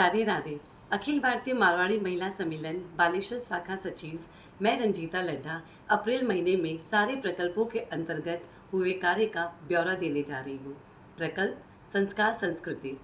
राधे राधे। अखिल भारतीय मारवाड़ी महिला सम्मेलन बालेश्वर शाखा सचिव मैं रंजीता लड्ढा अप्रैल महीने में सारे प्रकल्पों के अंतर्गत हुए कार्य का ब्यौरा देने जा रही हूँ। प्रकल्प संस्कार संस्कृति।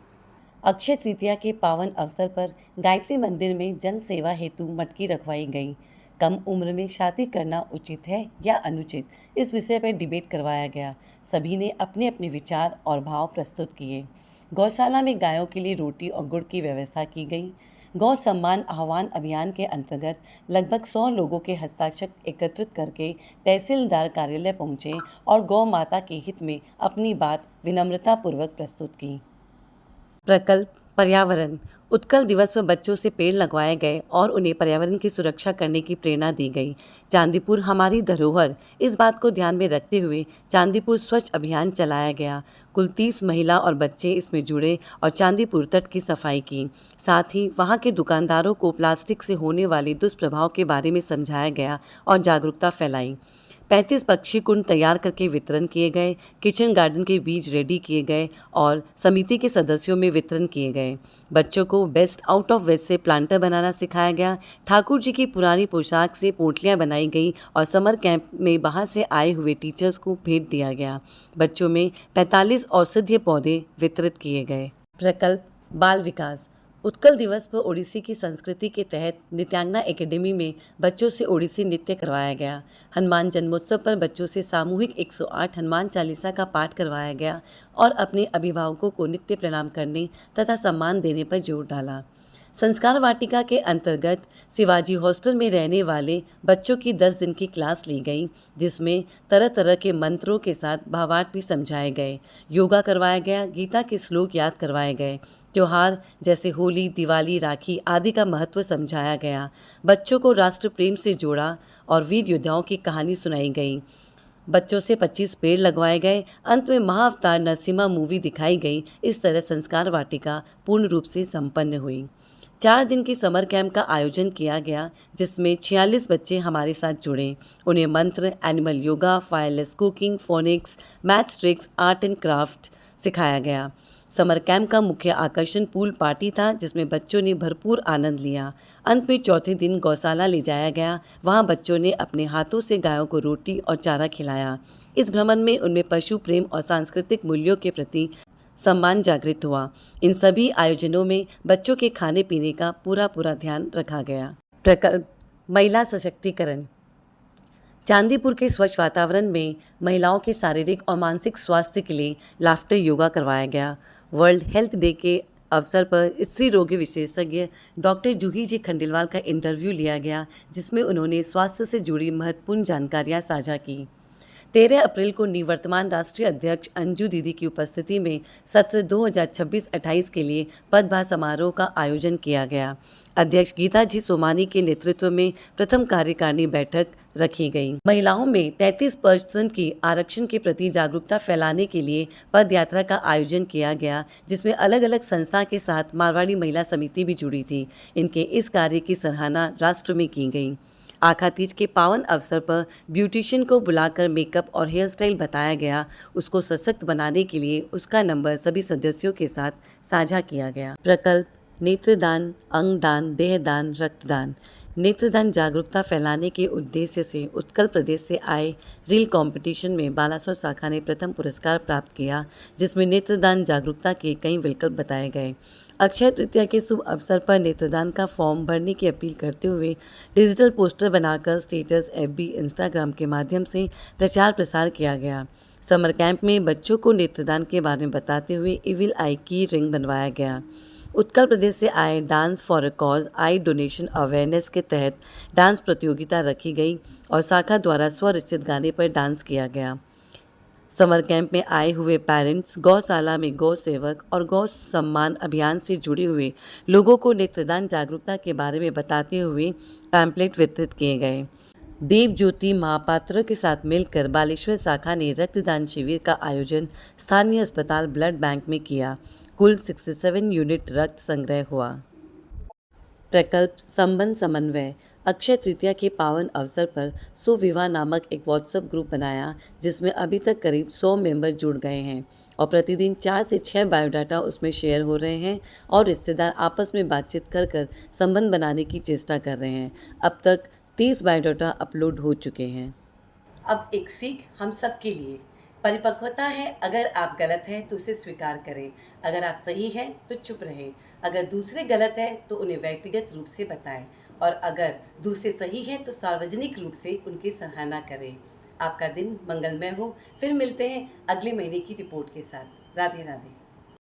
अक्षय तृतीया के पावन अवसर पर गायत्री मंदिर में जन सेवा हेतु मटकी रखवाई गई। कम उम्र में शादी करना उचित है या अनुचित, इस विषय पर डिबेट करवाया गया। सभी ने अपने अपने विचार और भाव प्रस्तुत किए। गौशाला में गायों के लिए रोटी और गुड़ की व्यवस्था की गई। गौ सम्मान आह्वान अभियान के अंतर्गत लगभग 100 लोगों के हस्ताक्षर एकत्रित करके तहसीलदार कार्यालय पहुंचे और गौ माता के हित में अपनी बात विनम्रतापूर्वक प्रस्तुत की। प्रकल्प पर्यावरण। उत्कल दिवस पर बच्चों से पेड़ लगवाए गए और उन्हें पर्यावरण की सुरक्षा करने की प्रेरणा दी गई। चांदीपुर हमारी धरोहर, इस बात को ध्यान में रखते हुए चांदीपुर स्वच्छ अभियान चलाया गया। कुल 30 महिला और बच्चे इसमें जुड़े और चांदीपुर तट की सफाई की। साथ ही वहां के दुकानदारों को प्लास्टिक से होने वाले दुष्प्रभाव के बारे में समझाया गया और जागरूकता फैलाई। 35 पक्षी कुंड तैयार करके वितरण किए गए। किचन गार्डन के बीज रेडी किए गए और समिति के सदस्यों में वितरण किए गए। बच्चों को बेस्ट आउट ऑफ वेस्ट से प्लांटर बनाना सिखाया गया। ठाकुर जी की पुरानी पोशाक से पोटलियां बनाई गई और समर कैंप में बाहर से आए हुए टीचर्स को भेंट दिया गया। बच्चों में 45 औषधीय पौधे वितरित किए गए। प्रकल्प बाल विकास। उत्कल दिवस पर ओडिसी की संस्कृति के तहत नृत्यांगना एकेडमी में बच्चों से ओडिसी नृत्य करवाया गया। हनुमान जन्मोत्सव पर बच्चों से सामूहिक 108 हनुमान चालीसा का पाठ करवाया गया और अपने अभिभावकों को नित्य प्रणाम करने तथा सम्मान देने पर जोर डाला। संस्कार वाटिका के अंतर्गत शिवाजी हॉस्टल में रहने वाले बच्चों की 10 दिन की क्लास ली गई, जिसमें तरह तरह के मंत्रों के साथ भावार्थ भी समझाए गए। योगा करवाया गया, गीता के श्लोक याद करवाए गए। त्योहार जैसे होली, दिवाली, राखी आदि का महत्व समझाया गया। बच्चों को राष्ट्र प्रेम से जोड़ा और वीर योद्धाओं की कहानी सुनाई गई। बच्चों से 25 पेड़ लगवाए गए। अंत में महाअवतार नरसिम्हा मूवी दिखाई गई। इस तरह संस्कार वाटिका पूर्ण रूप से संपन्न हुई। 4 दिन की समर कैंप का आयोजन किया गया, जिसमें 46 बच्चे हमारे साथ जुड़े। उन्हें मंत्र, animal yoga, fireless cooking, phoenix, maths tricks, art and craft सिखाया गया। समर कैंप का मुख्य आकर्षण पूल पार्टी था, जिसमें बच्चों ने भरपूर आनंद लिया। अंत में चौथे दिन गौशाला ले जाया गया। वहां बच्चों ने अपने हाथों से गायों को रोटी और चारा खिलाया। इस भ्रमण में उनमें पशु प्रेम और सांस्कृतिक मूल्यों के प्रति सम्मान जागृत हुआ। इन सभी आयोजनों में बच्चों के खाने पीने का पूरा ध्यान रखा गया। प्रकल्प महिला सशक्तिकरण। चांदीपुर के स्वच्छ वातावरण में महिलाओं के शारीरिक और मानसिक स्वास्थ्य के लिए लाफ्टर योगा करवाया गया। वर्ल्ड हेल्थ डे के अवसर पर स्त्री रोगी विशेषज्ञ डॉक्टर जूही जी खंडेलवाल का इंटरव्यू लिया गया, जिसमें उन्होंने स्वास्थ्य से जुड़ी महत्वपूर्ण जानकारियां साझा की। 13 अप्रैल को निवर्तमान राष्ट्रीय अध्यक्ष अंजू दीदी की उपस्थिति में सत्र 2026-28 के लिए पदभार समारोह का आयोजन किया गया। अध्यक्ष गीता जी सोमानी के नेतृत्व में प्रथम कार्यकारिणी बैठक रखी गई। महिलाओं में 33% की आरक्षण के प्रति जागरूकता फैलाने के लिए पद यात्रा का आयोजन किया गया, जिसमें अलग अलग संस्था के साथ मारवाड़ी महिला समिति भी जुड़ी थी। इनके इस कार्य की सराहना राष्ट्र में की गई। आखा तीज के पावन अवसर पर ब्यूटिशियन को बुलाकर मेकअप और हेयर स्टाइल बताया गया। उसको सशक्त बनाने के लिए उसका नंबर सभी सदस्यों के साथ साझा किया गया। प्रकल्प नेत्रदान, अंगदान, देहदान, रक्तदान। नेत्रदान जागरूकता फैलाने के उद्देश्य से उत्कल प्रदेश से आए रील कंपटीशन में बालासोर शाखा ने प्रथम पुरस्कार प्राप्त किया, जिसमें नेत्रदान जागरूकता के कई विकल्प बताए गए। अक्षय तृतीया के शुभ अवसर पर नेत्रदान का फॉर्म भरने की अपील करते हुए डिजिटल पोस्टर बनाकर स्टेटस, एफबी, इंस्टाग्राम के माध्यम से प्रचार प्रसार किया गया। समर कैंप में बच्चों को नेत्रदान के बारे में बताते हुए इविल आई की रिंग बनवाया गया। उत्तर प्रदेश से आए dance for a cause I donation awareness के तहत डांस प्रतियोगिता रखी गई और शाखा द्वारा स्वरचित गाने पर डांस किया गया। समर कैंप में आए हुए पेरेंट्स, गौशाला में गौ सेवक और गौ सम्मान अभियान से जुड़े हुए लोगों को नेत्रदान जागरूकता के बारे में बताते हुए पैम्पलेट वितरित किए गए। देव ज्योति महापात्र के साथ मिलकर बालेश्वर शाखा ने रक्तदान शिविर का आयोजन स्थानीय अस्पताल ब्लड बैंक में किया। कुल 67 यूनिट रक्त संग्रह हुआ। प्रकल्प संबंध समन्वय अक्षय तृतीया के पावन अवसर पर सुविवाह नामक एक व्हाट्सएप ग्रुप बनाया, जिसमें अभी तक करीब 100 मेंबर जुड़ गए हैं और प्रतिदिन 4 से 6 बायोडाटा उसमें शेयर हो रहे हैं और रिश्तेदार आपस में बातचीत कर कर संबंध बनाने की चेष्टा कर रहे हैं। अब तक 30 बायोडाटा अपलोड हो चुके हैं। अब एक सीख हम सब के लिए, परिपक्वता है। अगर आप गलत हैं तो उसे स्वीकार करें, अगर आप सही हैं तो चुप रहें, अगर दूसरे गलत हैं तो उन्हें व्यक्तिगत रूप से बताएं और अगर दूसरे सही हैं तो सार्वजनिक रूप से उनकी सराहना करें। आपका दिन मंगलमय हो। फिर मिलते हैं अगले महीने की रिपोर्ट के साथ। राधे राधे।